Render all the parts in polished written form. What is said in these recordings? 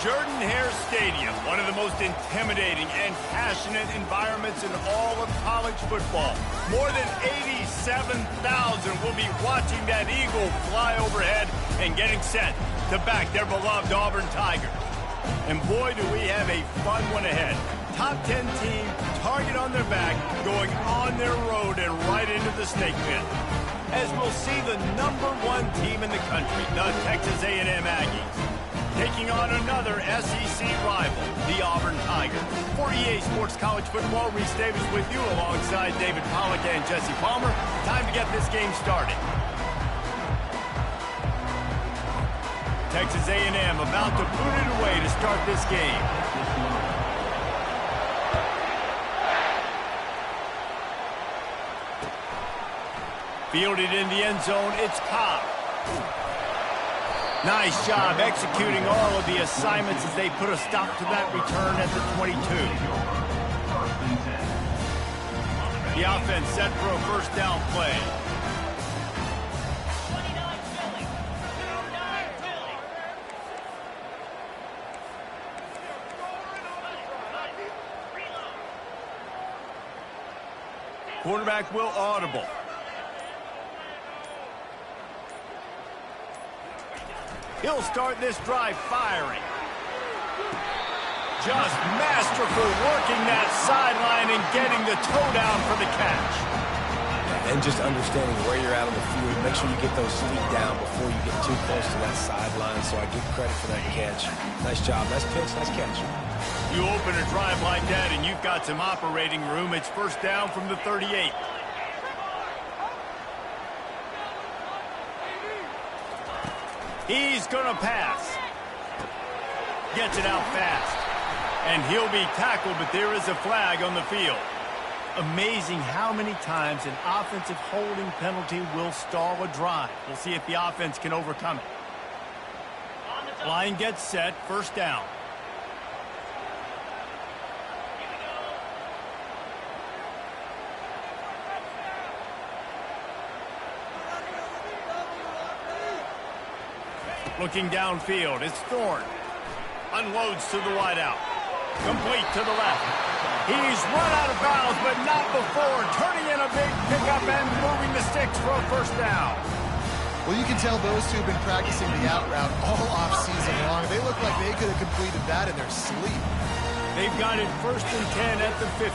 Jordan-Hare Stadium, one of the most intimidating and passionate environments in all of college football. More than 87,000 will be watching that eagle fly overhead and getting set to back their beloved Auburn Tigers. And boy, do we have a fun one ahead. Top 10 team, target on their back, going on their road and right into the snake pit. As we'll see the #1 team in the country, the Texas A&M Aggies, taking on another SEC rival, the Auburn Tigers. For EA Sports College Football, Reese Davis with you alongside David Pollack and Jesse Palmer. Time to get this game started. Texas A&M about to boot it away to start this game. Fielded in the end zone, it's Cobb. Nice job executing all of the assignments as they put a stop to that return at the 22. The offense set for a first down play. Quarterback will audible. He'll start this drive firing. Just masterful working that sideline and getting the toe down for the catch. And just understanding where you're at on the field. Make sure you get those feet down before you get too close to that sideline. So I give credit for that catch. Nice job. Nice pitch. Nice catch. You open a drive like that and you've got some operating room. It's first down from the 38. He's going to pass. Gets it out fast. And he'll be tackled, but there is a flag on the field. Amazing how many times an offensive holding penalty will stall a drive. We'll see if the offense can overcome it. Line gets set, first down. Looking downfield, it's Thorne. Unloads to the wideout. Complete to the left. He's run out of bounds, but not before. Turning in a big pickup and moving the sticks for a first down. Well, you can tell those two have been practicing the out route all off-season long. They look like they could have completed that in their sleep. They've got it first and 10 at the 50.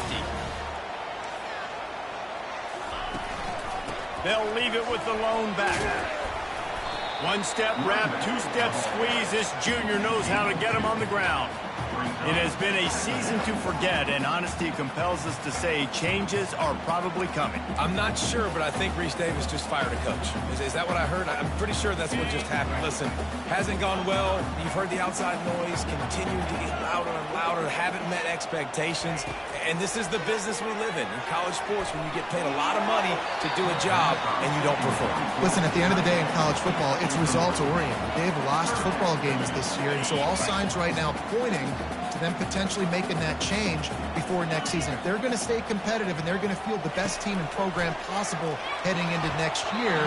They'll leave it with the lone back. One-step wrap, two-step squeeze. This junior knows how to get him on the ground. It has been a season to forget, and honesty compels us to say changes are probably coming. I'm not sure, but I think Reese Davis just fired a coach. Is that what I heard? I'm pretty sure that's what just happened. Listen, hasn't gone well. You've heard the outside noise, continuing to get louder and louder, haven't met expectations. And this is the business we live in college sports, when you get paid a lot of money to do a job and you don't perform. Listen, at the end of the day in college football, it's results-oriented. They've lost football games this year, and so all signs right now pointing to them potentially making that change before next season. If they're going to stay competitive and they're going to field the best team and program possible heading into next year,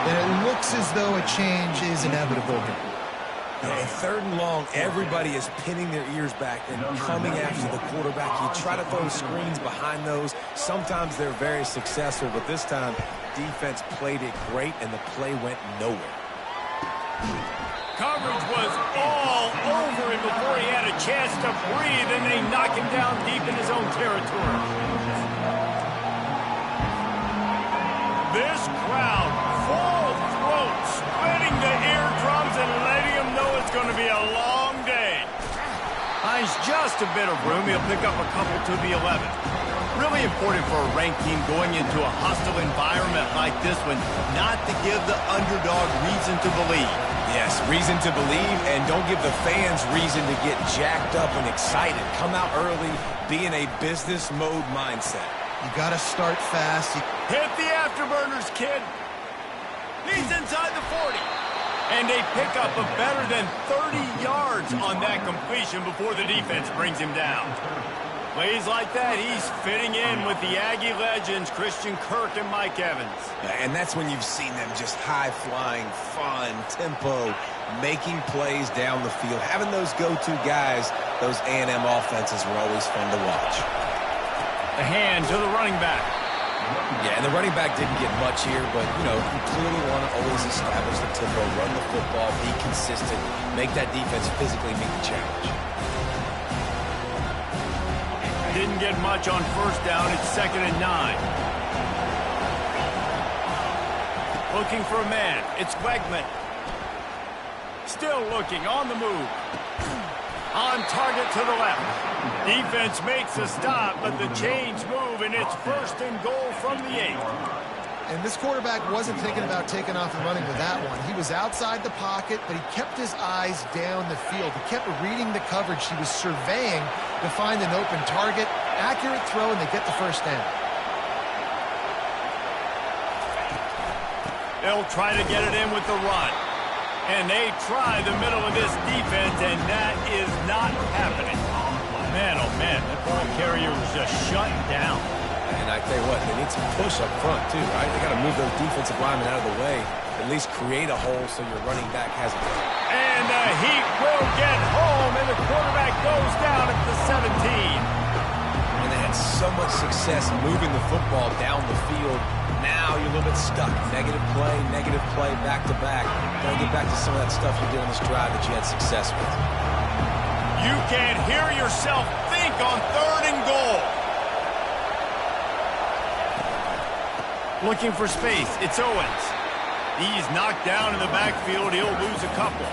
then it looks as though a change is inevitable here. And third and long, everybody is pinning their ears back and coming after the quarterback. You try to throw screens behind those. Sometimes they're very successful, but this time, defense played it great, and the play went nowhere. Coverage was all over him before he had a chance to breathe, and they knock him down deep in his own territory. This crowd, full throat, splitting the eardrums and letting him know it's going to be a long day. Finds just a bit of room. He'll pick up a couple to the 11. Really important for a ranked team going into a hostile environment like this one, not to give the underdog reason to believe. Yes, reason to believe, and don't give the fans reason to get jacked up and excited. Come out early, be in a business mode mindset. You got to start fast. Hit the afterburners, kid. He's inside the 40. And they pick up a better than 30 yards on that completion before the defense brings him down. Plays like that, he's fitting in with the Aggie legends, Christian Kirk and Mike Evans. And that's when you've seen them just high-flying, fun, tempo, making plays down the field. Having those go-to guys, those A&M offenses were always fun to watch. The hand to the running back. Yeah, and the running back didn't get much here, but, you know, you clearly want to always establish the tempo, run the football, be consistent, make that defense physically meet the challenge. Didn't get much on first down. It's 2nd and 9. Looking for a man. It's Wegman. Still looking on the move. On target to the left. Defense makes a stop, but the chains move, and it's 1st and goal from the 8. And this quarterback wasn't thinking about taking off and running with that one. He was outside the pocket, but he kept his eyes down the field. He kept reading the coverage. He was surveying to find an open target. Accurate throw, and they get the first down. They'll try to get it in with the run. And they try the middle of this defense, and that is not happening. Man, oh man, that ball carrier was just shut down. And I tell you what, they need some push up front, too, right? They got to move those defensive linemen out of the way, at least create a hole so your running back has a hole. And the Heat will get home, and the quarterback goes down at the 17. And they had so much success moving the football down the field. Now you're a little bit stuck. Negative play, back-to-back. Got to get back to some of that stuff you did on this drive that you had success with. You can't hear yourself think on 3rd and goal. Looking for space. It's Owens. He's knocked down in the backfield. He'll lose a couple.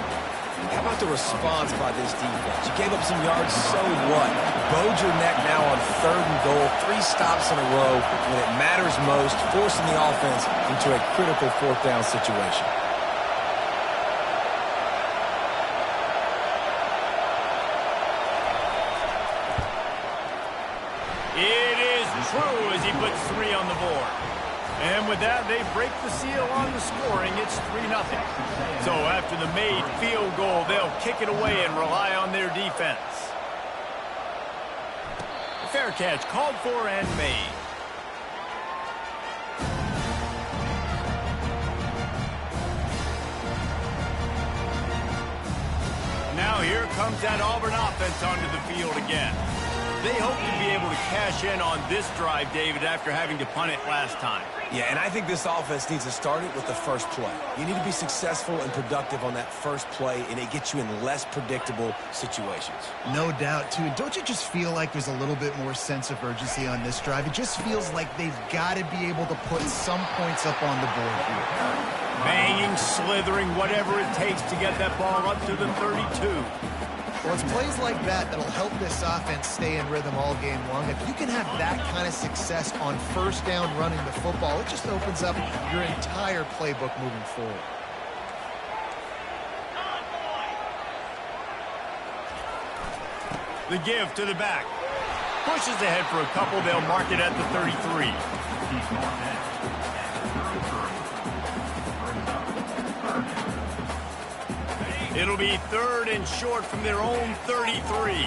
How about the response by this defense? You gave up some yards, so what? Bowed your neck now on 3rd and goal. 3 stops in a row when it matters most, forcing the offense into a critical 4th down situation. It is true as he puts 3 on the board. And with that, they break the seal on the scoring. It's 3-0. So after the made field goal, they'll kick it away and rely on their defense. A fair catch called for and made. Now here comes that Auburn offense onto the field again. They hope to be able to cash in on this drive, David, after having to punt it last time. Yeah, and I think this offense needs to start it with the first play. You need to be successful and productive on that first play, and it gets you in less predictable situations. No doubt, too. Don't you just feel like there's a little bit more sense of urgency on this drive? It just feels like they've got to be able to put some points up on the board here. Banging, slithering, whatever it takes to get that ball up to the 32. Well, it's plays like that that'll help this offense stay in rhythm all game long. If you can have that kind of success on first down running the football, it just opens up your entire playbook moving forward. The give to the back. Pushes ahead for a couple. They'll mark it at the 33. It'll be 3rd and short from their own 33.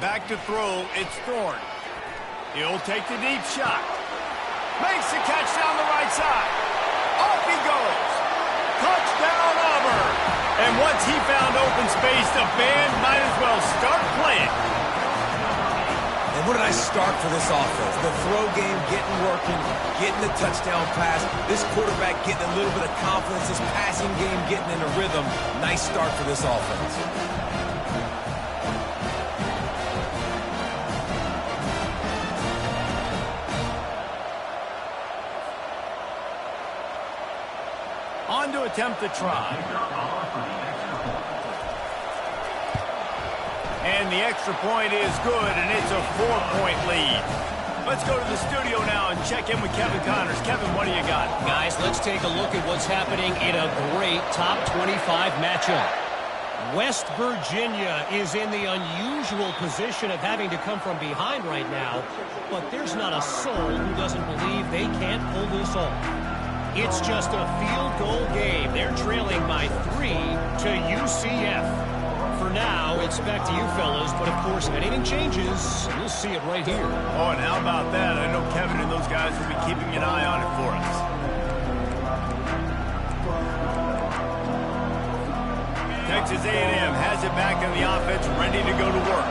Back to throw, it's Thorne. He'll take the deep shot. Makes the catch down the right side. Off he goes. Touchdown Auburn. And once he found open space, the band might as well start playing. And what did I start for this offense? The throw game getting working, getting the touchdown pass. This quarterback getting a little bit of confidence. This passing game getting in a rhythm. Nice start for this offense. On to attempt the try. And the extra point is good, and it's a 4-point lead. Let's go to the studio now and check in with Kevin Connors. Kevin, what do you got? Guys, let's take a look at what's happening in a great top 25 matchup. West Virginia is in the unusual position of having to come from behind right now, but there's not a soul who doesn't believe they can't pull this off. It's just a field goal game. They're trailing by 3 to UCF. For now, it's back to you fellas, but of course, if anything changes, you'll see it right here. Oh, and how about that? I know Kevin and those guys will be keeping an eye on it for us. Texas A&M has it back in the offense, ready to go to work.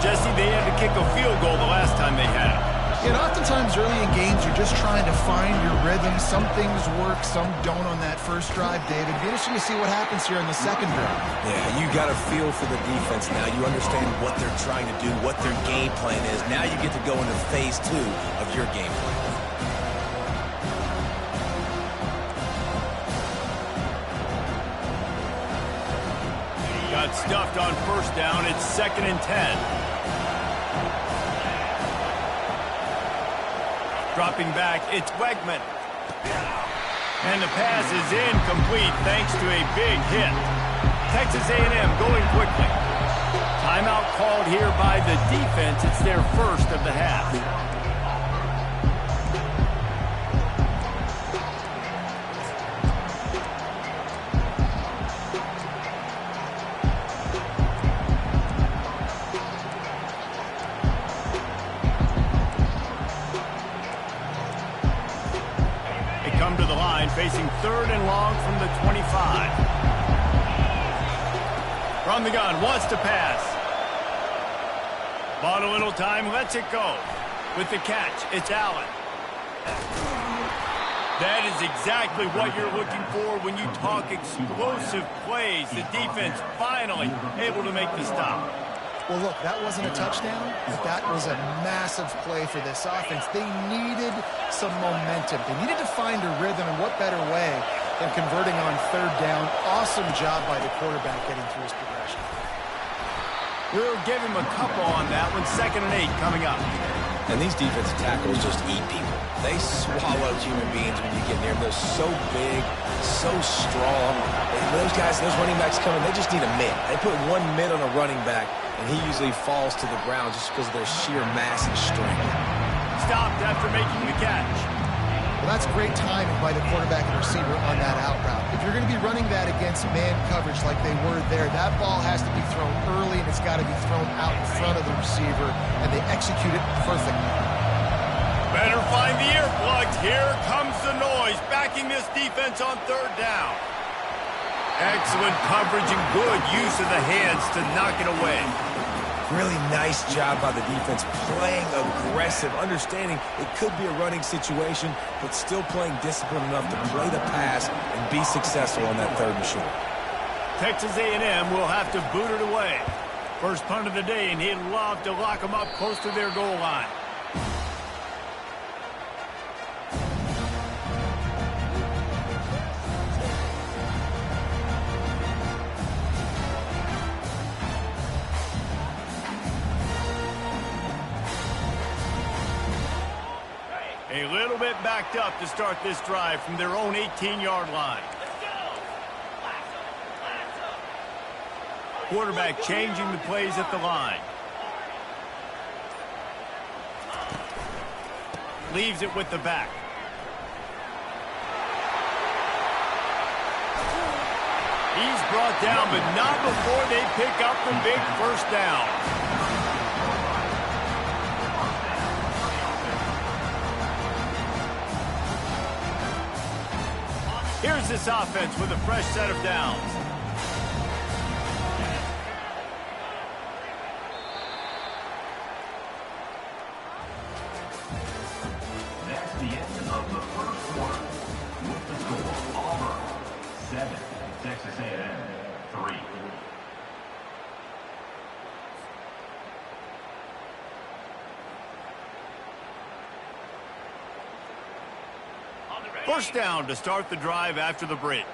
Jesse, they had to kick a field goal the last time they had it. And oftentimes early in games, you're just trying to find your rhythm. Some things work, some don't on that first drive, David. It'd be interesting to see what happens here in the second drive. Yeah, you got a feel for the defense now. You understand what they're trying to do, what their game plan is. Now you get to go into phase 2 of your game plan. Got stuffed on first down. It's 2nd and 10. Dropping back, it's Wegman. And the pass is incomplete thanks to a big hit. Texas A&M going quickly. Timeout called here by the defense. It's their first of the half. Facing 3rd and long from the 25. From the gun, wants to pass. Bought a little time, lets it go. With the catch, it's Allen. That is exactly what you're looking for when you talk explosive plays. The defense finally able to make the stop. Well, look, that wasn't a touchdown, but that was a massive play for this offense. They needed some momentum. They needed to find a rhythm, and what better way than converting on 3rd down. Awesome job by the quarterback getting through his progression. We'll give him a couple on that one. 2nd and 8 coming up. And these defensive tackles just eat people. They swallow human beings when you get near them. They're so big, so strong. Those guys, those running backs coming, they just need a mid. They put one mid on a running back, and he usually falls to the ground just because of their sheer mass and strength. Stopped after making the catch. Well, that's great timing by the quarterback and receiver on that out route. If you're going to be running that against man coverage like they were there, that ball has to be thrown early, and it's got to be thrown out in front of the receiver, and they execute it perfectly. Better find the earplugs. Here comes the noise, backing this defense on 3rd down. Excellent coverage and good use of the hands to knock it away. Really nice job by the defense, playing aggressive, understanding it could be a running situation, but still playing disciplined enough to play the pass and be successful on that 3rd and short. Texas A&M will have to boot it away. First punt of the day, and he'd love to lock them up close to their goal line. A little bit backed up to start this drive from their own 18-yard line. Quarterback changing the plays at the line. Leaves it with the back. He's brought down, but not before they pick up the big first down. Here's this offense with a fresh set of downs. That's the end of the first quarter. With the score, Auburn 7, Texas A&M 3. First down to start the drive after the break.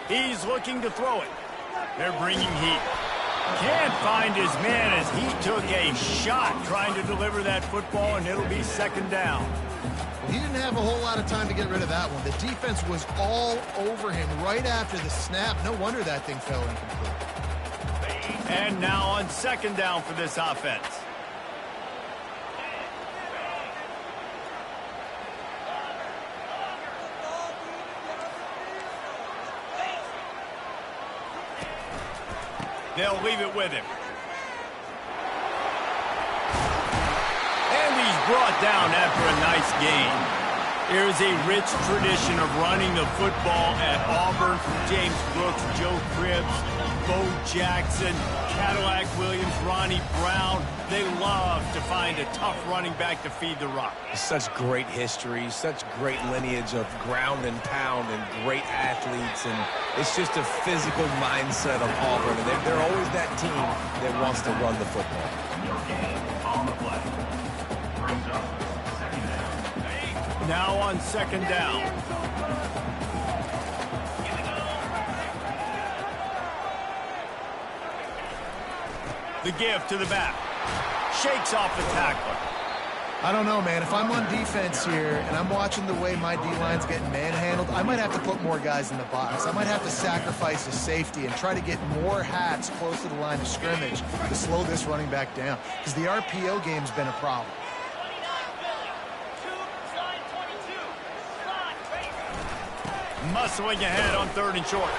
He's looking to throw it. They're bringing heat. Can't find his man as he took a shot trying to deliver that football, and it'll be 2nd down. He didn't have a whole lot of time to get rid of that one. The defense was all over him right after the snap. No wonder that thing fell incomplete. And now on 2nd down for this offense. They'll leave it with him. And he's brought down after a nice gain. There is a rich tradition of running the football at Auburn. James Brooks, Joe Cribbs, Bo Jackson, Cadillac Williams, Ronnie Brown. They love to find a tough running back to feed the rock. Such great history, such great lineage of ground and pound and great athletes. And it's just a physical mindset of Auburn. And they're always that team that wants to run the football. On the play. Brings up second down. Now on second down. The give to the back. Shakes off the tackler. I don't know, man. If I'm on defense here and I'm watching the way my D-line's getting manhandled, I might have to put more guys in the box. I might have to sacrifice a safety and try to get more hats close to the line of scrimmage to slow this running back down, because the RPO game's been a problem. Muscling ahead on 3rd and short.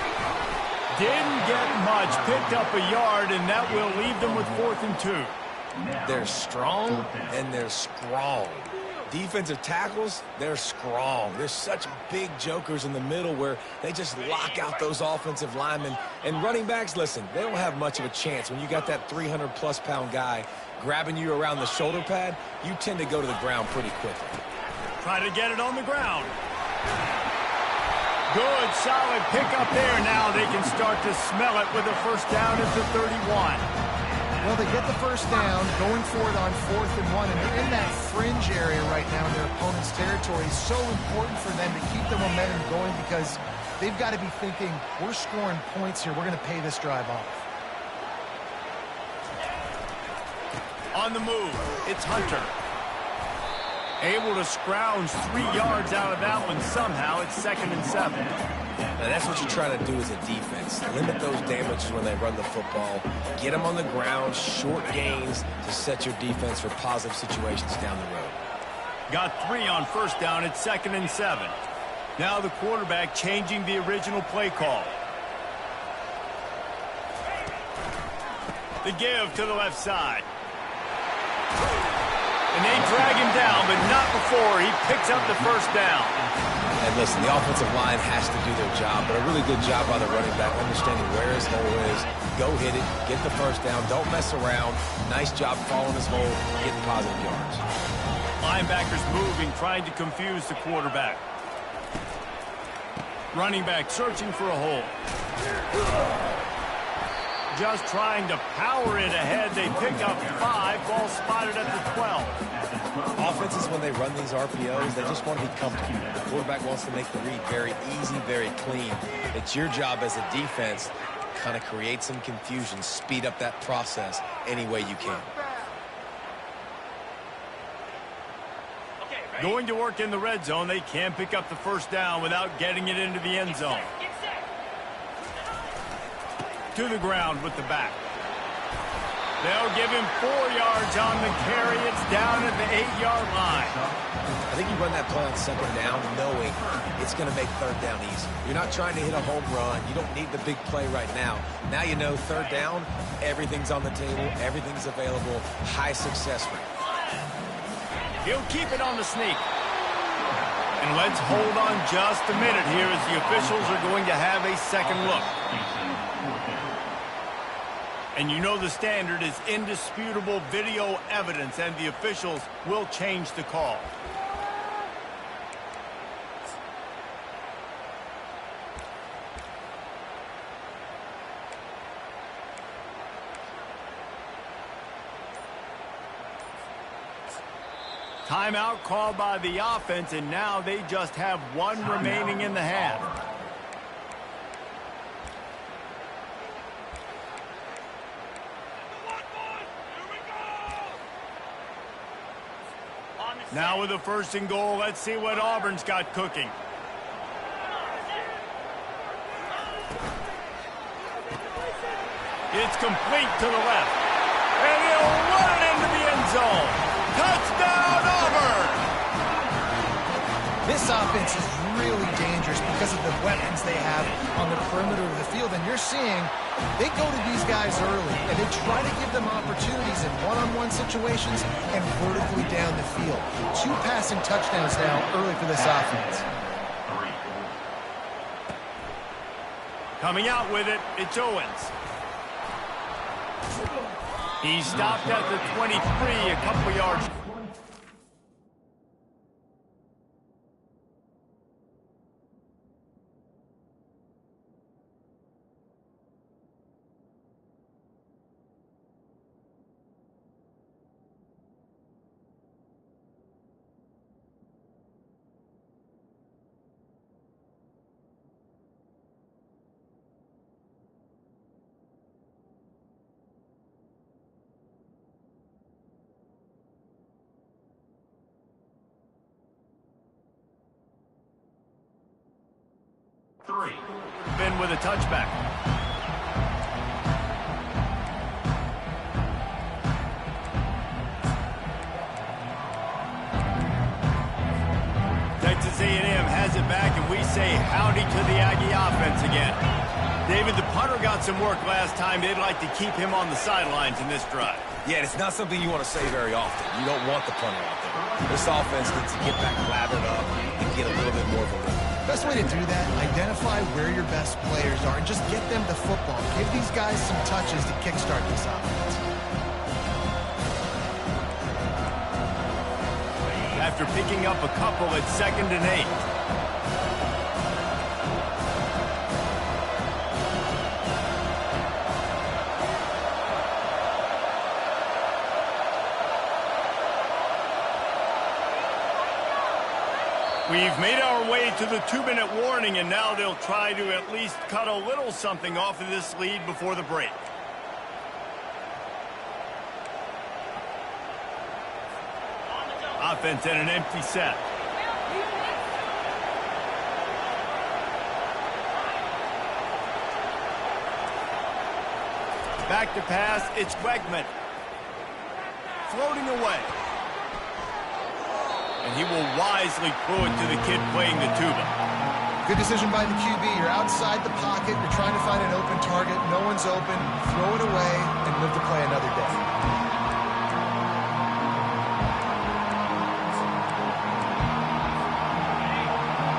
Didn't get much. Picked up a yard, and that will leave them with 4th and 2. They're strong and they're strong. Defensive tackles, they're strong. There's such big jokers in the middle where they just lock out those offensive linemen. And running backs, listen, they don't have much of a chance. When you got that 300-plus pound guy grabbing you around the shoulder pad, you tend to go to the ground pretty quickly. Try to get it on the ground. Good, solid pickup there. Now they can start to smell it with a first down at the 31. Well, they get the first down, going for it on 4th and 1, and they're in that fringe area right now in their opponent's territory. It's so important for them to keep the momentum going, because they've got to be thinking, we're scoring points here. We're going to pay this drive off. On the move, it's Hunter. Able to scrounge 3 yards out of that one somehow. It's 2nd and 7. Now that's what you're trying to do as a defense. Limit those damages when they run the football. Get them on the ground, short gains to set your defense for positive situations down the road. Got 3 on first down. It's 2nd and 7. Now the quarterback changing the original play call. The give to the left side. And they drag him down, but not before he picks up the first down. And listen, the offensive line has to do their job, but a really good job by the running back, understanding where his hole is. Go hit it, get the first down, don't mess around. Nice job following his hole, getting positive yards. Linebackers moving, trying to confuse the quarterback. Running back searching for a hole. Just trying to power it ahead. They pick up 5. Ball spotted at the 12. Offenses, when they run these RPOs, they just want to be comfortable. The quarterback wants to make the read very easy, very clean. It's your job as a defense to kind of create some confusion, speed up that process any way you can. Going to work in the red zone. They can pick up the first down without getting it into the end zone. To the ground with the back. They'll give him 4 yards on the carry. It's down at the 8-yard line. I think you run that play on second down knowing it's going to make third down easy. You're not trying to hit a home run. You don't need the big play right now. Now you know third down, everything's on the table, everything's available, high success rate. He'll keep it on the sneak. And let's hold on just a minute here as the officials are going to have a second look. And you know the standard is indisputable video evidence, and the officials will change the call. Timeout called by the offense, and now they just have 1 remaining in the half. Now with a 1st and goal, let's see what Auburn's got cooking. It's complete to the left. And he'll run it into the end zone. Touchdown, Auburn! This offense is really dangerous dangerous because of the weapons they have on the perimeter of the field. And you're seeing they go to these guys early, and they try to give them opportunities in one-on-one situations and vertically down the field. 2 passing touchdowns now early for this offense. Coming out with it, it's Owens. He stopped at the 23, a couple yards. Been with a touchback. Texas A&M has it back, and we say howdy to the Aggie offense again. David, the punter got some work last time. They'd like to keep him on the sidelines in this drive. Yeah, it's not something you want to say very often. You don't want the punter out there. This offense needs to get back lathered up and get a little bit more of a rhythm. Best way to do that, identify where your best players are and just get them the football. Give these guys some touches to kickstart this offense. After picking up a couple at 2nd and 8. We've made our way to the 2-minute warning, and now they'll try to at least cut a little something off of this lead before the break. Offense at an empty set. Back to pass, it's Wegman. Floating away. And he will wisely throw it to the kid playing the tuba. Good decision by the QB. You're outside the pocket. You're trying to find an open target. No one's open. Throw it away and live to play another day.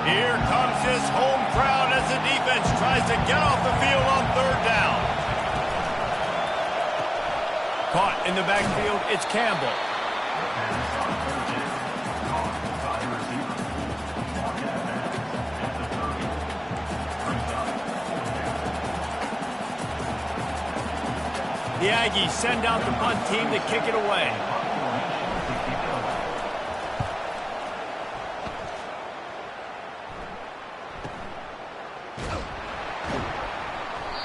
Here comes this home crowd as the defense tries to get off the field on 3rd down. Caught in the backfield, it's Campbell. The Aggies send out the punt team to kick it away.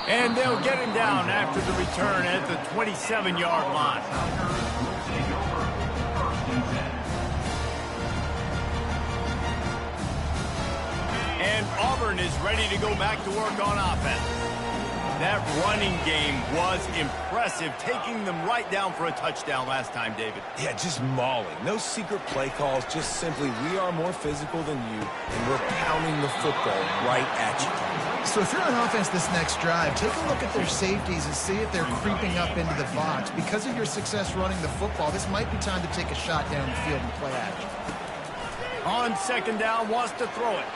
And they'll get him down after the return at the 27-yard line. And Auburn is ready to go back to work on offense. That running game was impressive, taking them right down for a touchdown last time, David. Yeah, just mauling. No secret play calls, just simply we are more physical than you, and we're pounding the football right at you. So if you're on offense this next drive, take a look at their safeties and see if they're creeping up into the box. Because of your success running the football, this might be time to take a shot down the field and play action. On 2nd down, wants to throw it.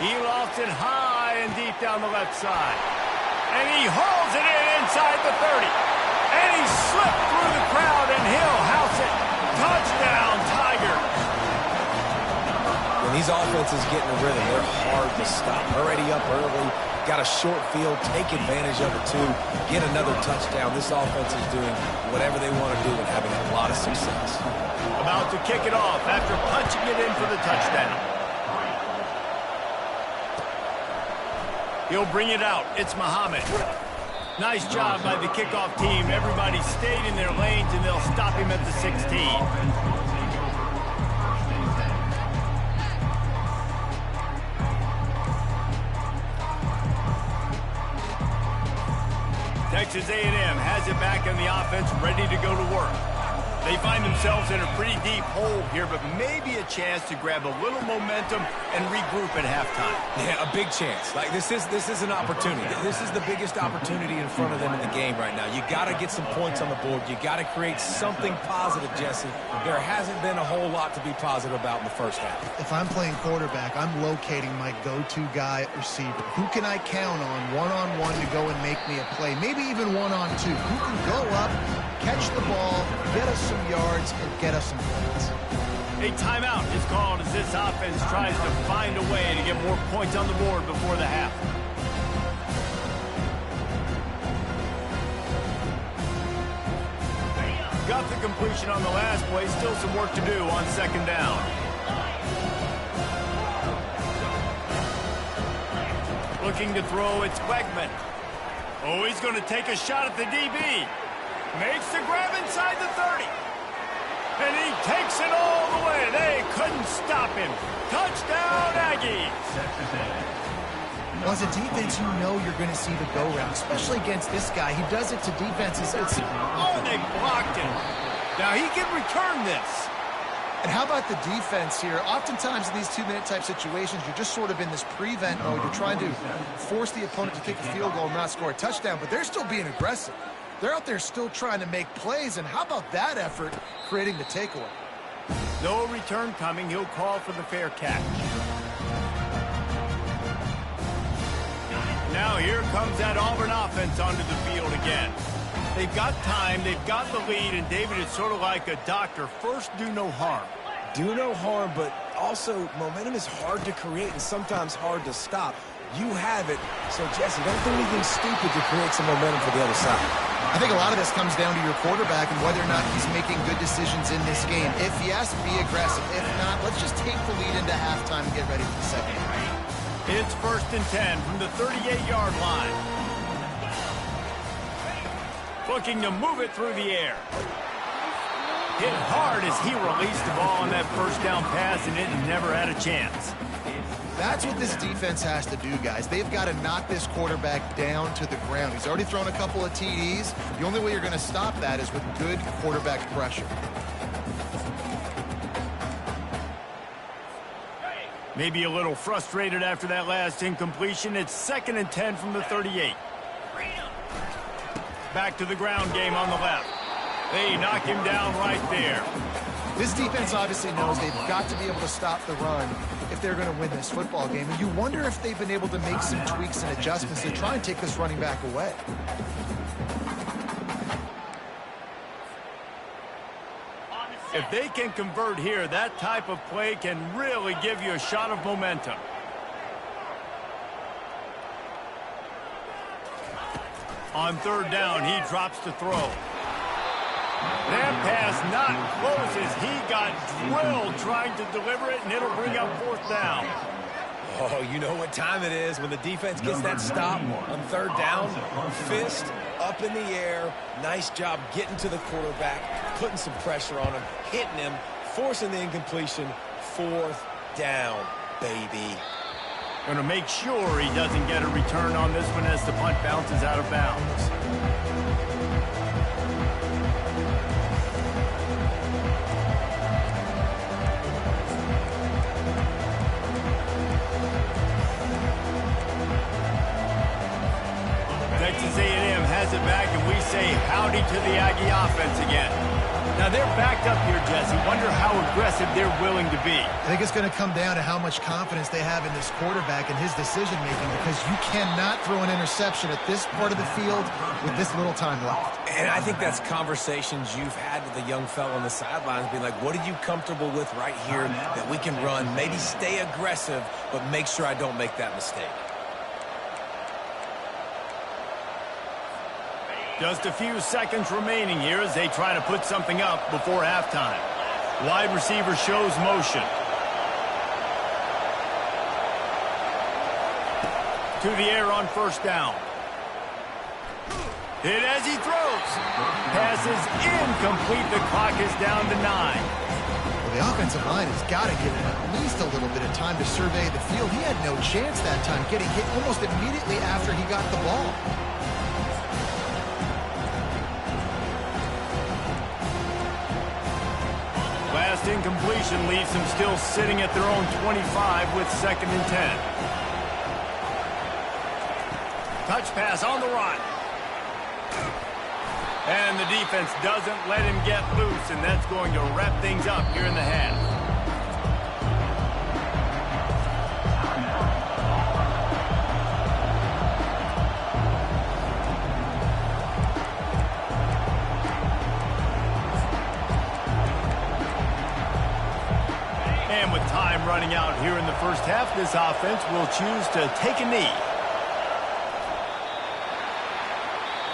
He lofts it high and deep down the left side. And he hauls it in inside the 30. And he slipped through the crowd, and he'll house it. Touchdown, Tigers. When these offenses get in a rhythm, they're hard to stop. Already up early, got a short field, take advantage of it too, get another touchdown. This offense is doing whatever they want to do and having a lot of success. About to kick it off after punching it in for the touchdown. He'll bring it out. It's Muhammad. Nice job by the kickoff team. Everybody stayed in their lanes, and they'll stop him at the 16. Texas A&M has it back in the offense, ready to go to work. They find themselves in a pretty deep hole here, but maybe a chance to grab a little momentum and regroup at halftime. Yeah, a big chance. Like, this is an opportunity. This is the biggest opportunity in front of them in the game right now. You got to get some points on the board. You got to create something positive, Jesse. There hasn't been a whole lot to be positive about in the first half. If I'm playing quarterback, I'm locating my go-to guy at receiver. Who can I count on one-on-one to go and make me a play? Maybe even one-on-two. Who can go up, catch the ball, get us some yards, and get us some points. A timeout is called as this offense tries to find a way to get more points on the board before the half. Got the completion on the last play. Still some work to do on second down. Looking to throw, it's Wegman. Oh, he's going to take a shot at the DB. Makes the grab inside the 30. And he takes it all the way. They couldn't stop him. Touchdown, Aggies. Well, as a defense, you know you're going to see the go-round, especially against this guy. He does it to defenses. Oh, they blocked him. Now he can return this. And how about the defense here? Oftentimes in these two-minute type situations, you're just sort of in this prevent mode. You're trying to force the opponent to kick a field goal and not score a touchdown, but they're still being aggressive. They're out there still trying to make plays, and how about that effort creating the takeaway? No return coming. He'll call for the fair catch. Now here comes that Auburn offense onto the field again. They've got time, they've got the lead, and David, it's sort of like a doctor. First, do no harm. Do no harm, but also momentum is hard to create and sometimes hard to stop. You have it, so Jesse, don't do anything stupid to create some momentum for the other side. I think a lot of this comes down to your quarterback and whether or not he's making good decisions in this game. If yes, be aggressive. If not, let's just take the lead into halftime and get ready for the second half. It's 1st and 10 from the 38-yard line. Looking to move it through the air. Hit hard as he released the ball on that first down pass, and it never had a chance. That's what this defense has to do, guys. They've got to knock this quarterback down to the ground. He's already thrown a couple of TDs. The only way you're going to stop that is with good quarterback pressure. Maybe a little frustrated after that last incompletion. It's 2nd and 10 from the 38. Back to the ground game on the left. They knock him down right there. This defense obviously knows they've got to be able to stop the run if they're going to win this football game. And you wonder if they've been able to make some tweaks and adjustments to try and take this running back away. If they can convert here, that type of play can really give you a shot of momentum. On 3rd down, he drops to throw. That pass not close as he got drilled trying to deliver it, and it'll bring up 4th down. Oh, you know what time it is when the defense gets that stop on 3rd down. Fist up in the air. Nice job getting to the quarterback, putting some pressure on him, hitting him, forcing the incompletion. 4th down, baby. Going to make sure he doesn't get a return on this one as the punt bounces out of bounds. Texas A&M has it back, and we say howdy to the Aggie offense again. Now they're backed up here, Jesse. Wonder how aggressive they're willing to be. I think it's going to come down to how much confidence they have in this quarterback and his decision-making, because you cannot throw an interception at this part of the field with this little time left. And I think that's conversations you've had with the young fella on the sidelines, being like, what are you comfortable with right here that we can run? Maybe stay aggressive, but make sure I don't make that mistake. Just a few seconds remaining here as they try to put something up before halftime. Wide receiver shows motion. To the air on 1st down. Hit as he throws. Pass is incomplete. The clock is down to 9. Well, the offensive line has got to give him at least a little bit of time to survey the field. He had no chance that time, getting hit almost immediately after he got the ball. first incompletion leaves them still sitting at their own 25 with 2nd and 10. Touch pass on the run. And the defense doesn't let him get loose, and that's going to wrap things up here in the half. And with time running out here in the first half, this offense will choose to take a knee.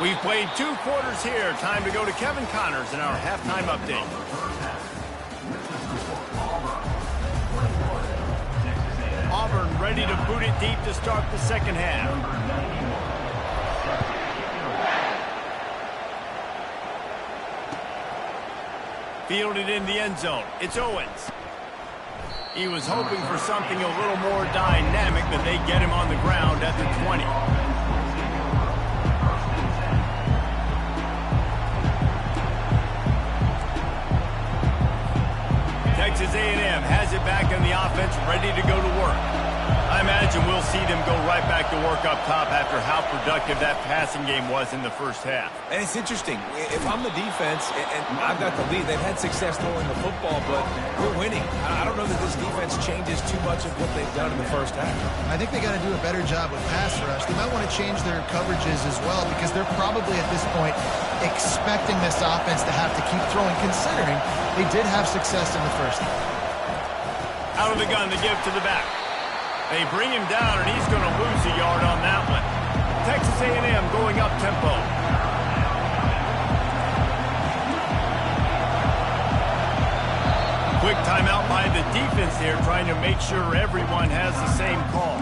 We've played 2 quarters here. Time to go to Kevin Connors in our halftime update. Auburn ready to boot it deep to start the second half. Fielded in the end zone. It's Owens. He was hoping for something a little more dynamic, but they get him on the ground at the 20. Texas A&M has it back in the offense, ready to go to work. I imagine we'll see them go right back to work up top after how productive that passing game was in the first half. And it's interesting. If I'm the defense and I've got the lead, they've had success throwing the football, but we're winning. I don't know that this defense changes too much of what they've done in the first half. I think they got to do a better job with pass rush. They might want to change their coverages as well, because they're probably at this point expecting this offense to have to keep throwing, considering they did have success in the first half. Out of the gun to give to the back. They bring him down, and he's going to lose a yard on that one. Texas A&M going up tempo. Quick timeout by the defense here, trying to make sure everyone has the same call.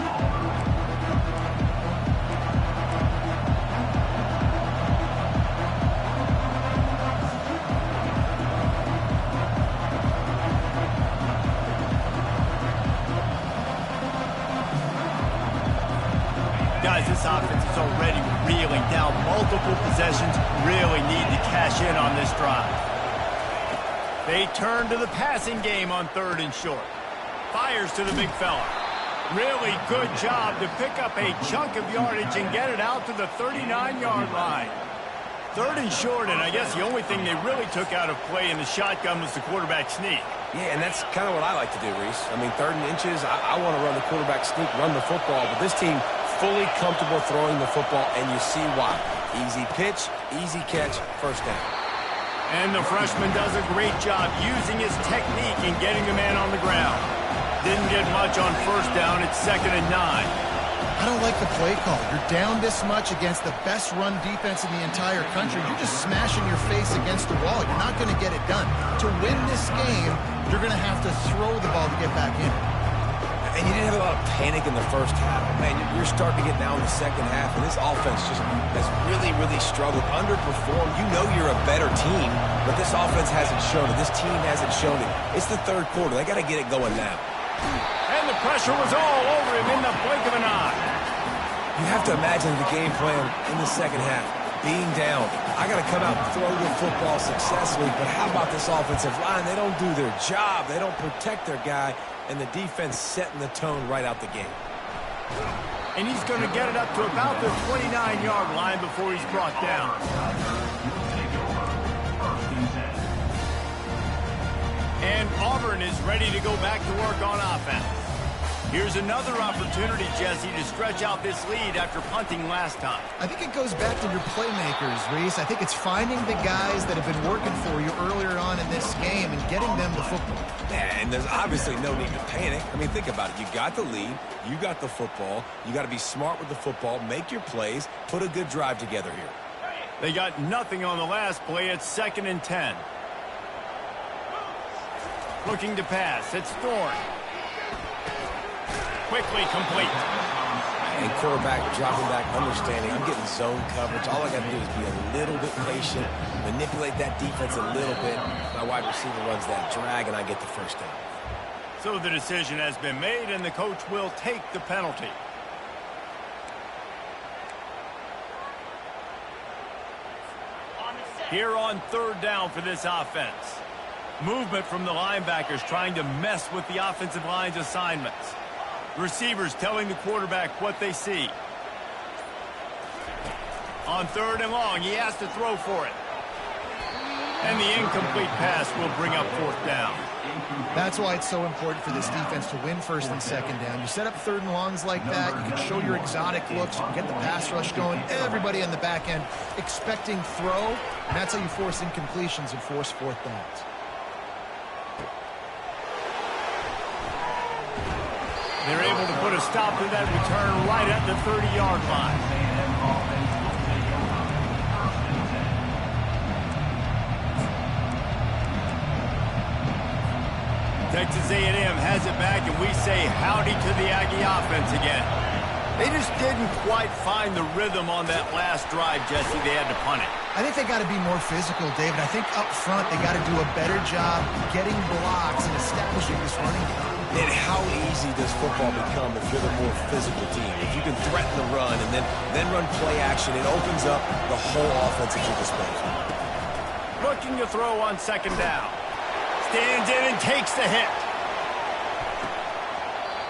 Guys, this offense is already reeling down multiple possessions. Really need to cash in on this drive. They turn to the passing game on 3rd and short. Fires to the big fella. Really good job to pick up a chunk of yardage and get it out to the 39-yard line. 3rd and short, and I guess the only thing they really took out of play in the shotgun was the quarterback sneak. Yeah, and that's kind of what I like to do, Reese. I mean, 3rd and inches, I want to run the quarterback sneak, run the football, but this team fully comfortable throwing the football, and you see why. Easy pitch, easy catch, first down. And the freshman does a great job using his technique and getting the man on the ground. Didn't get much on first down. It's 2nd and 9. I don't like the play call. You're down this much against the best run defense in the entire country. You're just smashing your face against the wall. You're not going to get it done. To win this game, you're going to have to throw the ball to get back in. And you didn't have a lot of panic in the first half. Man, you're starting to get now in the second half, and this offense just has really, really struggled, underperformed. You know you're a better team, but this offense hasn't shown it. This team hasn't shown it. It's the 3rd quarter. They got to get it going now. And the pressure was all over him in the blink of an eye. You have to imagine the game plan in the second half. Being down, I got to come out and throw the football successfully, but how about this offensive line? They don't do their job. They don't protect their guy, and the defense setting the tone right out the gate. And he's going to get it up to about the 29-yard line before he's brought down. And Auburn is ready to go back to work on offense. Here's another opportunity, Jesse, to stretch out this lead after punting last time. I think it goes back to your playmakers, Reese. I think it's finding the guys that have been working for you earlier on in this game and getting them the football. And there's obviously no need to panic. I mean, think about it. You got the lead. You got the football. You got to be smart with the football. Make your plays. Put a good drive together here. They got nothing on the last play. It's 2nd and 10. Looking to pass. It's Thorne. Quickly complete. And quarterback dropping back, understanding. I'm getting zone coverage. All I got to do is be a little bit patient, manipulate that defense a little bit. My wide receiver runs that drag, and I get the first down. So the decision has been made, and the coach will take the penalty. Here on 3rd down for this offense. Movement from the linebackers trying to mess with the offensive line's assignments. The receivers telling the quarterback what they see. On 3rd and long, he has to throw for it. And the incomplete pass will bring up 4th down. That's why it's so important for this defense to win 1st and 2nd down. You set up 3rd and longs like that, you can show your exotic looks, you can get the pass rush going, everybody on the back end expecting throw, and that's how you force incompletions and force 4th downs. They're able to put a stop to that return right at the 30-yard line. Texas A&M has it back, and we say howdy to the Aggie offense again. They just didn't quite find the rhythm on that last drive, Jesse. They had to punt it. I think they got to be more physical, David. I think up front they got to do a better job getting blocks and establishing this running game. And how easy does football become if you're the more physical team? If you can threaten the run and then run play action, it opens up the whole offense at your disposal. Looking to throw on 2nd down. Stands in and takes the hit.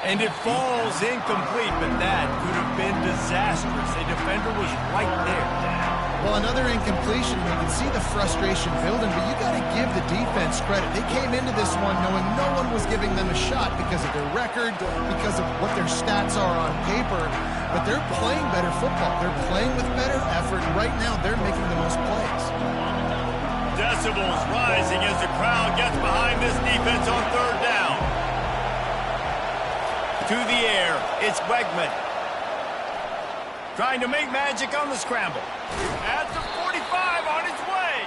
And it falls incomplete, but that could have been disastrous. A defender was right there. Well, another incompletion. You can see the frustration building, but you got to give the defense credit. They came into this one knowing no one was giving them a shot because of their record, because of what their stats are on paper, but they're playing better football. They're playing with better effort, and right now they're making the most plays. Decibels rising as the crowd gets behind this defense on 3rd down. To the air, it's Wegman. Trying to make magic on the scramble. At the 45 on its way.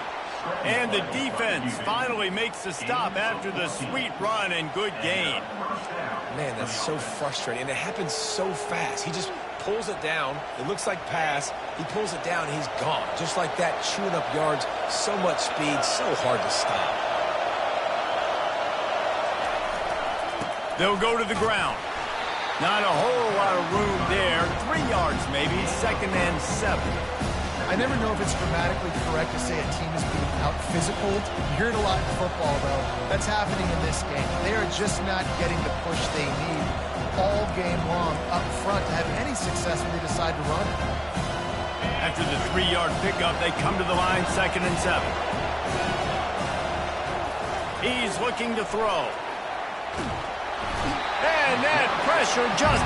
And the defense finally makes the stop after the sweet run and good gain. Man, that's so frustrating. And it happens so fast. He just pulls it down. It looks like pass. He pulls it down, and he's gone. Just like that, chewing up yards. So much speed, so hard to stop. They'll go to the ground. Not a whole lot of room there. 3 yards maybe, 2nd and 7. I never know if it's grammatically correct to say a team is being out-physicaled. You hear it a lot in football, though. That's happening in this game. They are just not getting the push they need all game long up front to have any success when they decide to run it. After the 3-yard pickup, they come to the line, 2nd and 7. He's looking to throw. And that pressure just...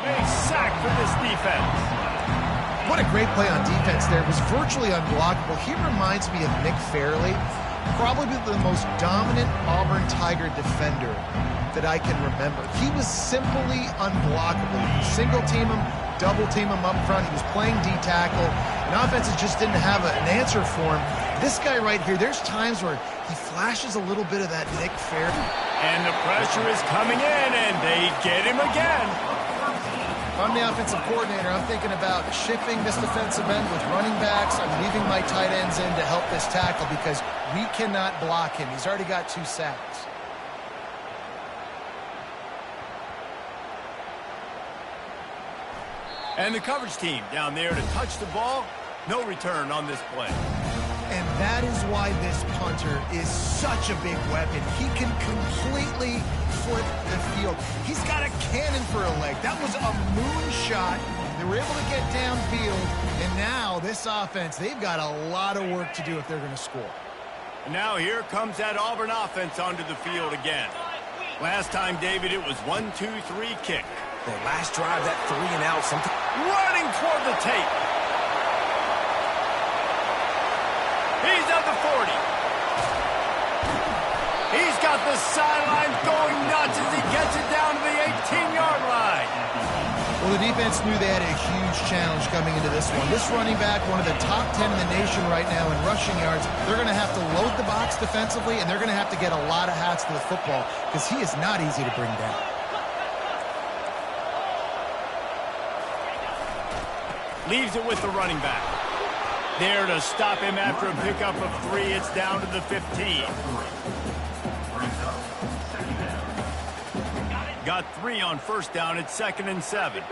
A sack for this defense. What a great play on defense there. It was virtually unblockable. He reminds me of Nick Fairley, probably the most dominant Auburn Tiger defender that I can remember. He was simply unblockable. Single team him, double team him up front. He was playing D-tackle, and offenses just didn't have an answer for him. This guy right here, there's times where he flashes a little bit of that Nick Fairley. And the pressure is coming in, and they get him again. If I'm the offensive coordinator, I'm thinking about shifting this defensive end with running backs. I'm leaving my tight ends in to help this tackle because we cannot block him. He's already got 2 sacks. And the coverage team down there to touch the ball. No return on this play. And that is why this punter is such a big weapon. He can completely flip the field. He's got a cannon for a leg. That was a moonshot. They were able to get downfield. And now this offense, they've got a lot of work to do if they're going to score. And now here comes that Auburn offense onto the field again. Last time, David, it was 1-2-3 kick. That last drive, that 3 and out, something. Running toward the tape. He's at the 40. He's got the sideline going nuts as he gets it down to the 18-yard line. Well, the defense knew they had a huge challenge coming into this one. This running back, one of the top 10 in the nation right now in rushing yards, they're going to have to load the box defensively, and they're going to have to get a lot of hats to the football because he is not easy to bring down. Leaves it with the running back. There to stop him after a pickup of 3. It's down to the 15. Got 3 on first down. It's 2nd and 7.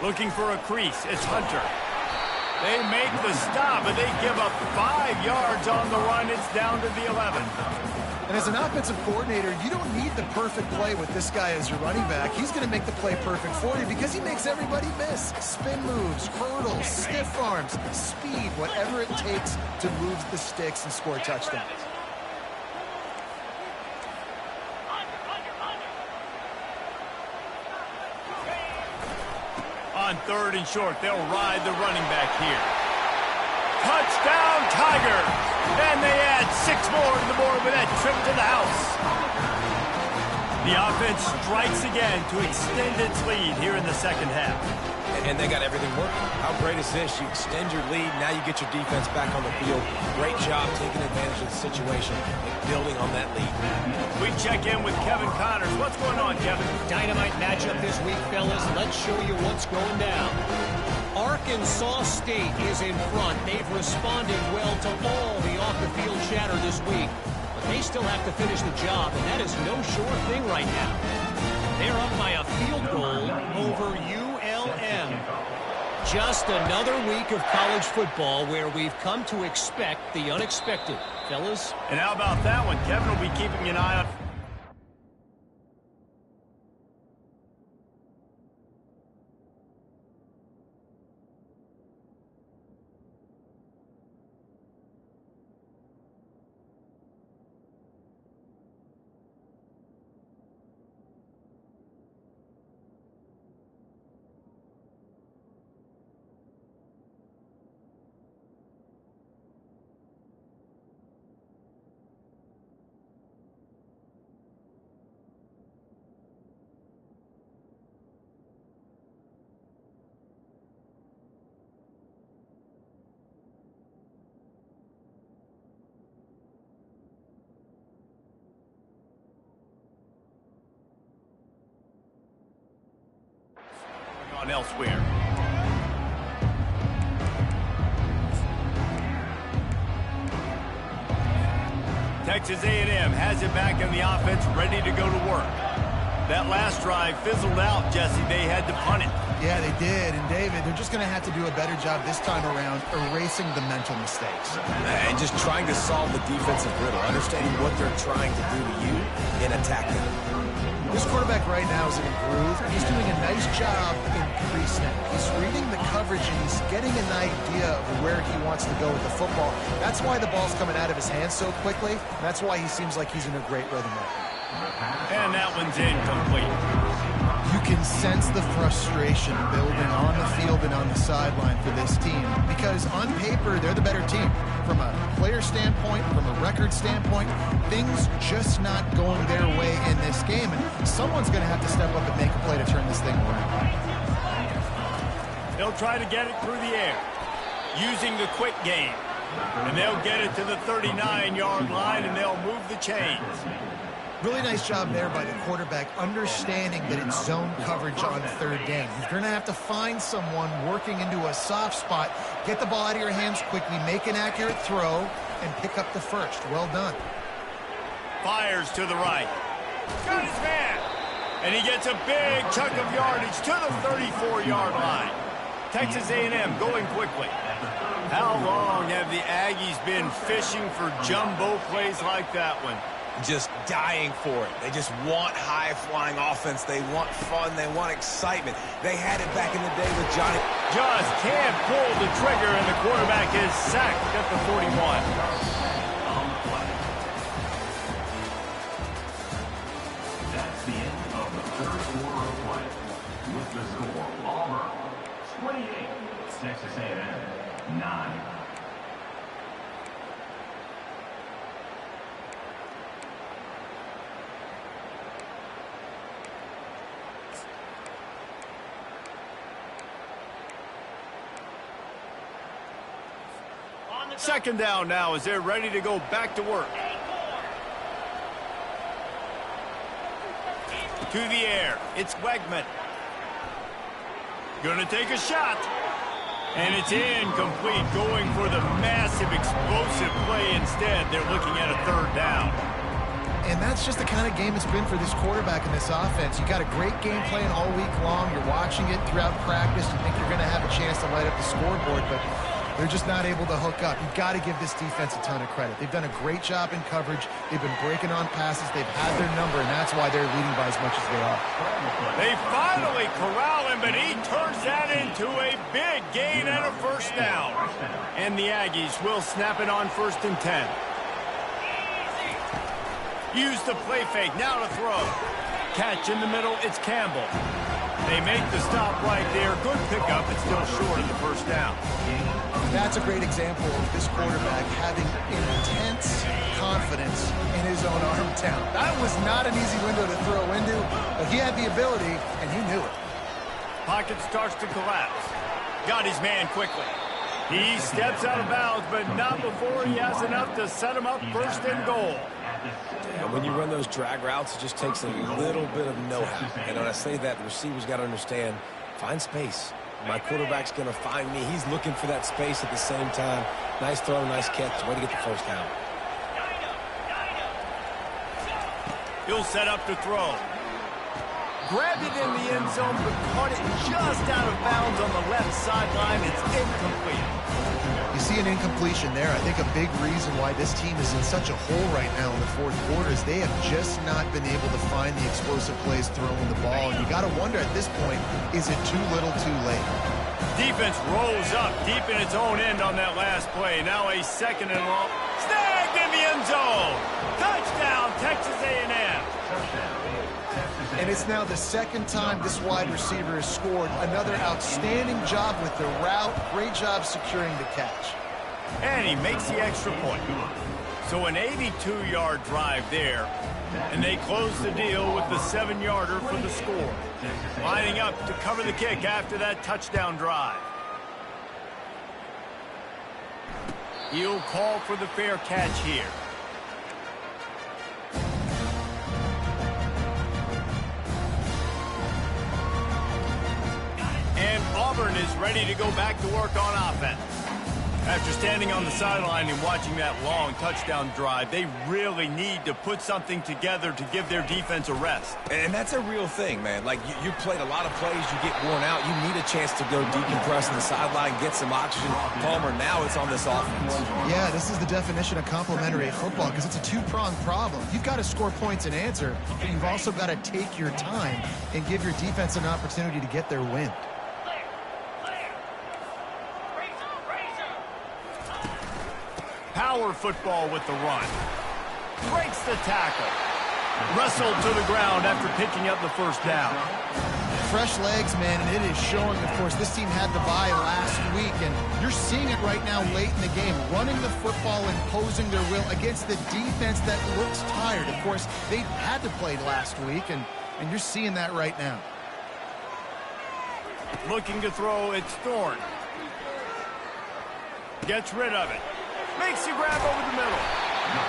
Looking for a crease. It's Hunter. They make the stop, but they give up 5 yards on the run. It's down to the 11. And as an offensive coordinator, you don't need the perfect play with this guy as your running back. He's going to make the play perfect for you because he makes everybody miss. Spin moves, hurdles, stiff arms, speed, whatever it takes to move the sticks and score touchdowns. On 3rd and short, they'll ride the running back here. Touchdown, Tigers! And they add 6 more to the board with that trip to the house. The offense strikes again to extend its lead here in the second half. And they got everything working. How great is this? You extend your lead, now you get your defense back on the field. Great job taking advantage of the situation and building on that lead. We check in with Kevin Connors. What's going on, Kevin? Dynamite matchup this week, fellas. Let's show you what's going down. Arkansas State is in front. They've responded well to all the off-the-field chatter this week. But they still have to finish the job, and that is no sure thing right now. They're up by a field goal over ULM. Just another week of college football where we've come to expect the unexpected. Fellas? And how about that one? Kevin will be keeping an eye on... on elsewhere. Texas A&M has it back in the offense, ready to go to work. That last drive fizzled out, Jesse. They had to punt it. Yeah, they did. And, David, they're just going to have to do a better job this time around erasing the mental mistakes. And just trying to solve the defensive riddle, understanding what they're trying to do to you and attacking it. This quarterback right now is in a groove. He's doing a nice job in pre-snap. He's reading the coverage, and he's getting an idea of where he wants to go with the football. That's why the ball's coming out of his hands so quickly. That's why he seems like he's in a great rhythm right now. And that one's incomplete. You can sense the frustration building on the field and on the sideline for this team because on paper, they're the better team. From a player standpoint, from a record standpoint, things just not going their way in this game, and someone's going to have to step up and make a play to turn this thing around. They'll try to get it through the air using the quick game, and they'll get it to the 39-yard line, and they'll move the chains. Really nice job there by the quarterback, understanding that it's zone coverage on third down. You're going to have to find someone working into a soft spot, get the ball out of your hands quickly, make an accurate throw, and pick up the first. Well done. Fires to the right. Got his man. And he gets a big chunk of yardage to the 34-yard line. Texas A&M going quickly. How long have the Aggies been fishing for jumbo plays like that one? Just dying for it. They just want high-flying offense. They want fun. They want excitement. They had it back in the day with Johnny. Just can't pull the trigger, and the quarterback is sacked at the 41. That's the end of the third quarter of play. With the score, Auburn 28, Texas A&M 9. Second down now as they're ready to go back to work. To the air. It's Wegman. Gonna take a shot. And it's incomplete, going for the massive explosive play instead. They're looking at a third down. And that's just the kind of game it's been for this quarterback in this offense. You got a great game plan all week long. You're watching it throughout practice. You think you're going to have a chance to light up the scoreboard, but they're just not able to hook up. You've got to give this defense a ton of credit. They've done a great job in coverage. They've been breaking on passes. They've had their number, and that's why they're leading by as much as they are. They finally corral him, but he turns that into a big gain and a first down. And the Aggies will snap it on 1st and 10. Use the play fake, now to throw. Catch in the middle, it's Campbell. They make the stop right there. Good pickup, but still short of the first down. That's a great example of this quarterback having intense confidence in his own arm talent. That was not an easy window to throw into, but he had the ability, and he knew it. Pocket starts to collapse. Got his man quickly. He steps out of bounds, but not before he has enough to set him up 1st and goal. And when you run those drag routes, it just takes a little bit of know-how. And when I say that, the receiver's got to understand, find space. My quarterback's going to find me. He's looking for that space at the same time. Nice throw, nice catch. Way to get the first down. He'll set up to throw. Grabbed it in the end zone, but caught it just out of bounds on the left sideline. It's incomplete. You see an incompletion there. I think a big reason why this team is in such a hole right now in the 4th quarter is they have just not been able to find the explosive plays throwing the ball. And you got to wonder at this point, is it too little too late? Defense rolls up deep in its own end on that last play. Now a 2nd and long. Snagged in the end zone. Touchdown, Texas A&M. And it's now the 2nd time this wide receiver has scored. Another outstanding job with the route. Great job securing the catch. And he makes the extra point. So an 82-yard drive there. And they close the deal with the 7-yarder for the score. Lining up to cover the kick after that touchdown drive. He'll call for the fair catch here. And Auburn is ready to go back to work on offense. After standing on the sideline and watching that long touchdown drive, they really need to put something together to give their defense a rest. And that's a real thing, man. Like, you played a lot of plays, you get worn out, you need a chance to go decompress on the sideline, get some oxygen. Palmer, now it's on this offense. Yeah, this is the definition of complementary football because it's a two-pronged problem. You've got to score points and answer, but you've also got to take your time and give your defense an opportunity to get their win. Power football with the run. Breaks the tackle. Wrestled to the ground after picking up the first down. Fresh legs, man, and it is showing. Of course, this team had the bye last week, and you're seeing it right now late in the game. Running the football, imposing their will against the defense that looks tired. Of course, they had to play last week, and you're seeing that right now. Looking to throw, it's Thorne. Gets rid of it. Makes the grab over the middle.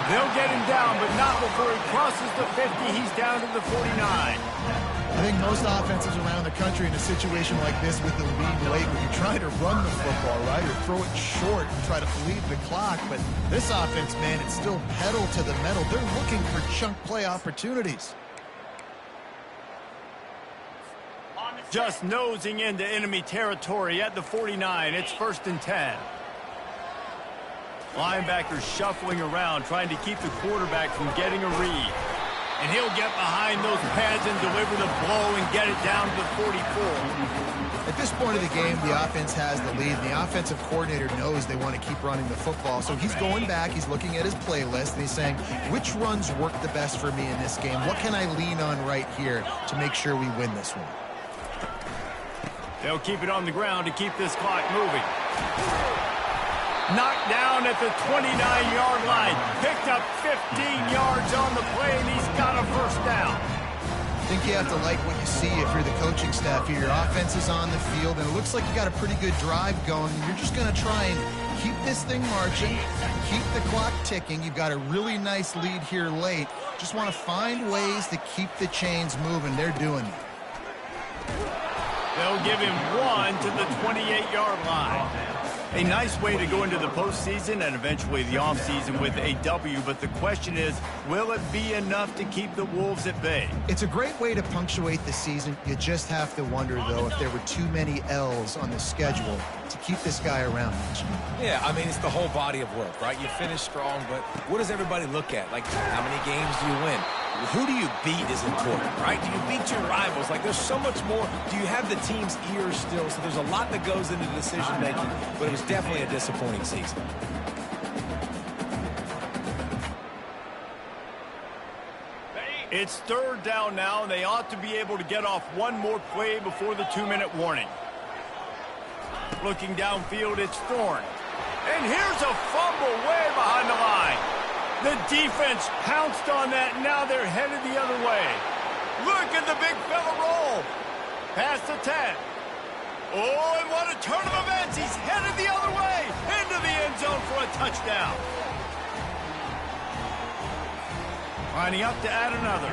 They'll get him down, but not before he crosses the 50. He's down to the 49. I think most offenses around the country in a situation like this with the lead late, when you're trying to run the football, right, or throw it short and try to bleed the clock. But this offense, man, it's still pedal to the metal. They're looking for chunk play opportunities. Just nosing into enemy territory at the 49. It's 1st and 10. Linebackers shuffling around, trying to keep the quarterback from getting a read. And he'll get behind those pads and deliver the blow and get it down to the 44. At this point of the game, the offense has the lead, and the offensive coordinator knows they want to keep running the football. So he's going back, he's looking at his playlist, and he's saying, which runs work the best for me in this game? What can I lean on right here to make sure we win this one? They'll keep it on the ground to keep this clock moving. Knocked down at the 29-yard line. Picked up 15 yards on the play, and he's got a first down. think you have to like what you see if you're the coaching staff here. Your offense is on the field, and it looks like you got a pretty good drive going. You're just going to try and keep this thing marching, keep the clock ticking. You've got a really nice lead here late. Just want to find ways to keep the chains moving. They're doing it. They'll give him one to the 28-yard line. A nice way to go into the postseason and eventually the offseason with a W, but the question is, will it be enough to keep the Wolves at bay? It's a great way to punctuate the season. You just have to wonder, though, if there were too many L's on the schedule to keep this guy around next year. Yeah, I mean, it's the whole body of work, right? You finish strong, but what does everybody look at? Like, how many games do you win? Who do you beat is important, right? Do you beat your rivals? Like, there's so much more. Do you have the team's ears still? So there's a lot that goes into decision-making, but it was definitely a disappointing season. It's third down now, and they ought to be able to get off one more play before the 2-minute warning. Looking downfield, it's Thorne. And here's a fumble way behind the line. The defense pounced on that, and now they're headed the other way. Look at the big fella roll. Past the 10. Oh, and what a turn of events. He's headed the other way into the end zone for a touchdown. Lining up to add another.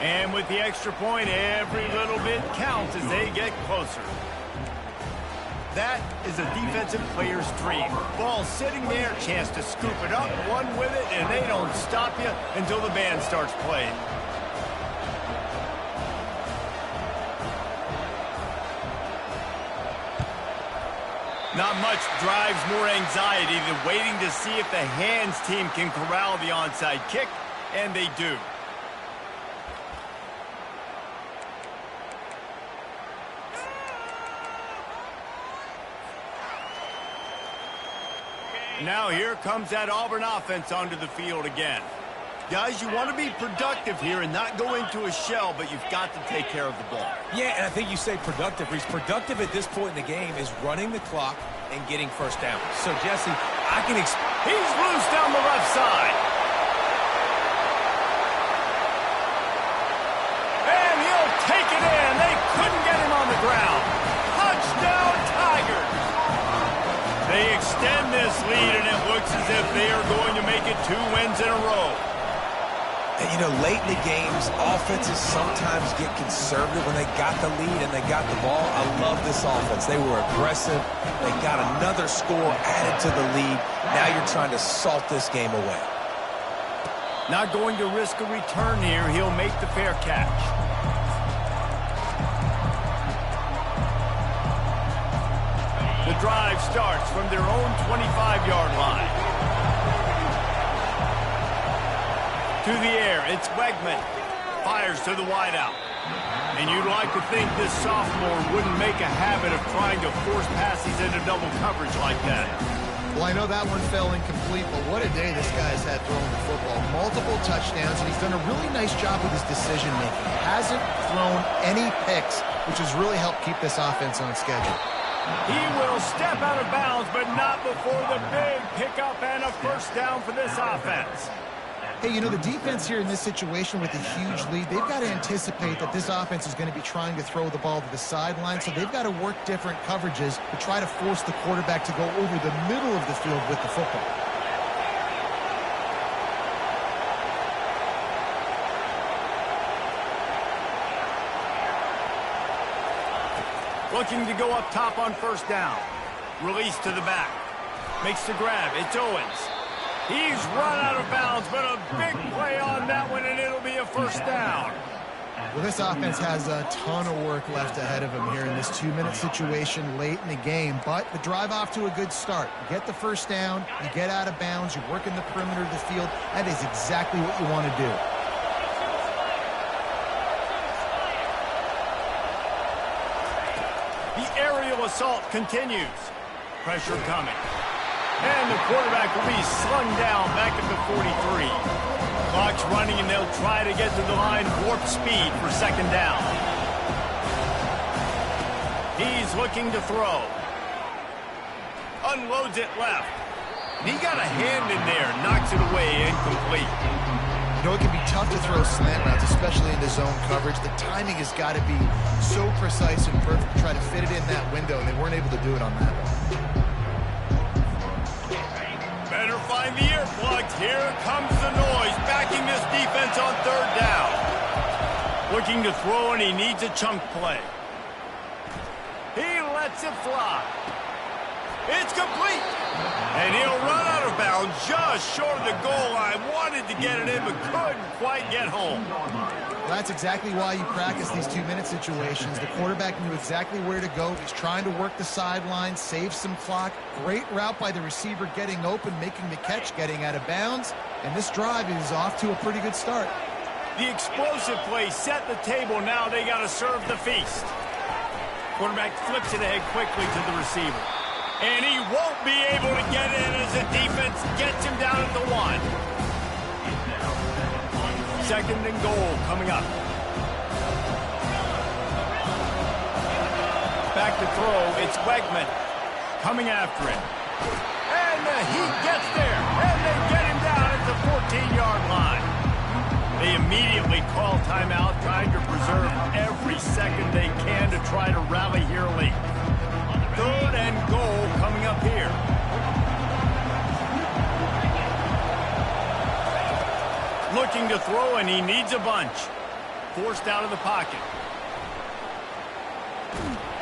And with the extra point, every little bit counts as they get closer. That is a defensive player's dream. Ball sitting there, chance to scoop it up, one with it, and they don't stop you until the band starts playing. Not much drives more anxiety than waiting to see if the hands team can corral the onside kick, and they do. Now here comes that Auburn offense onto the field again. Guys, you want to be productive here and not go into a shell, but you've got to take care of the ball. Yeah, and I think you say productive. He's productive at this point in the game is running the clock and getting first down. So, Jesse, I can he's loose down the left side. And he'll take it in. They couldn't get him on the ground. Touchdown, Tigers. They extend this lead, and it looks as if they are going to make it 2 wins in a row. And, you know, late in the games, offenses sometimes get conservative when they got the lead and they got the ball. I love this offense. They were aggressive. They got another score added to the lead. Now you're trying to salt this game away. Not going to risk a return here. He'll make the fair catch. The drive starts from their own 25-yard line. To the air, it's Wegman. Fires to the wideout. And you'd like to think this sophomore wouldn't make a habit of trying to force passes into double coverage like that. Well, I know that one fell incomplete, but what a day this guy's had throwing the football. Multiple touchdowns, and he's done a really nice job with his decision-making. Hasn't thrown any picks, which has really helped keep this offense on schedule. He will step out of bounds, but not before the big pickup and a first down for this offense. Hey, you know, the defense here in this situation with a huge lead, they've got to anticipate that this offense is going to be trying to throw the ball to the sideline, so they've got to work different coverages to try to force the quarterback to go over the middle of the field with the football. Looking to go up top on first down. Release to the back. Makes the grab. It's Owens. He's run out of bounds, but a big play on that one, and it'll be a first down. Well, this offense has a ton of work left ahead of them here in this 2-minute situation late in the game, but the drive off to a good start. You get the first down, you get out of bounds, you work in the perimeter of the field. That is exactly what you want to do. The aerial assault continues. Pressure coming. And the quarterback will be slung down back at the 43. Clock's running, and they'll try to get to the line warp speed for second down. He's looking to throw. Unloads it left. And he got a hand in there, knocks it away, incomplete. You know, it can be tough to throw slant routes, especially into zone coverage. The timing has got to be so precise and perfect to try to fit it in that window, and they weren't able to do it on that one. Better find the earplugs. Here comes the noise, backing this defense on third down. Looking to throw, and he needs a chunk play. He lets it fly. It's complete. And he'll run out of bounds just short of the goal line. Wanted to get it in, but couldn't quite get home. Well, that's exactly why you practice these 2-minute situations. The quarterback knew exactly where to go. He's trying to work the sideline, save some clock. Great route by the receiver getting open, making the catch, getting out of bounds. And this drive is off to a pretty good start. The explosive play set the table. Now they got to serve the feast. Quarterback flips it ahead quickly to the receiver. And he won't be able to get in as the defense gets him down at the 1. Second and goal coming up. Back to throw. It's Wegman coming after him. And he gets there. And they get him down at the 14-yard line. They immediately call timeout, trying to preserve every second they can to try to rally here late. Third and goal coming up here. Looking to throw, and he needs a bunch. Forced out of the pocket.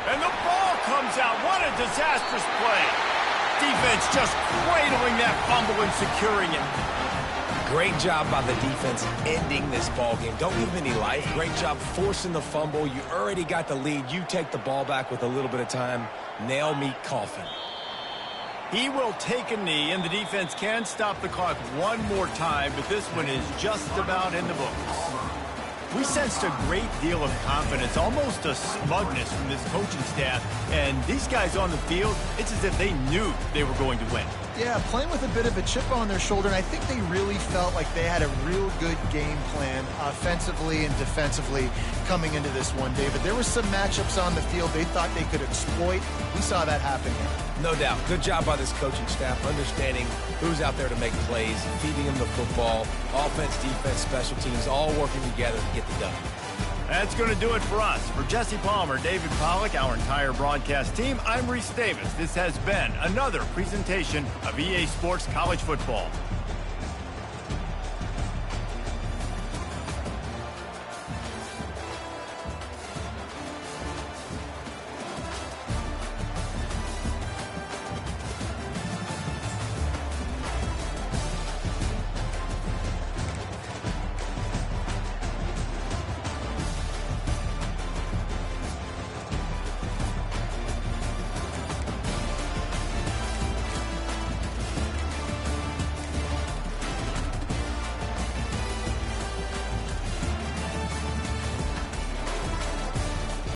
And the ball comes out. What a disastrous play. Defense just cradling that fumble and securing it. Great job by the defense ending this ball game. Don't give them any life. Great job forcing the fumble. You already got the lead. You take the ball back with a little bit of time. Nail meet coffin. He will take a knee, and the defense can stop the clock one more time, but this one is just about in the books. We sensed a great deal of confidence, almost a smugness from this coaching staff, and these guys on the field, it's as if they knew they were going to win. Yeah, playing with a bit of a chip on their shoulder, and I think they really felt like they had a real good game plan offensively and defensively coming into this one, David. There were some matchups on the field they thought they could exploit. We saw that happen here. No doubt. Good job by this coaching staff, understanding who's out there to make plays, feeding them the football, offense, defense, special teams, all working together to get the done. That's going to do it for us. For Jesse Palmer, David Pollack, our entire broadcast team, I'm Reese Davis. This has been another presentation of EA Sports College Football.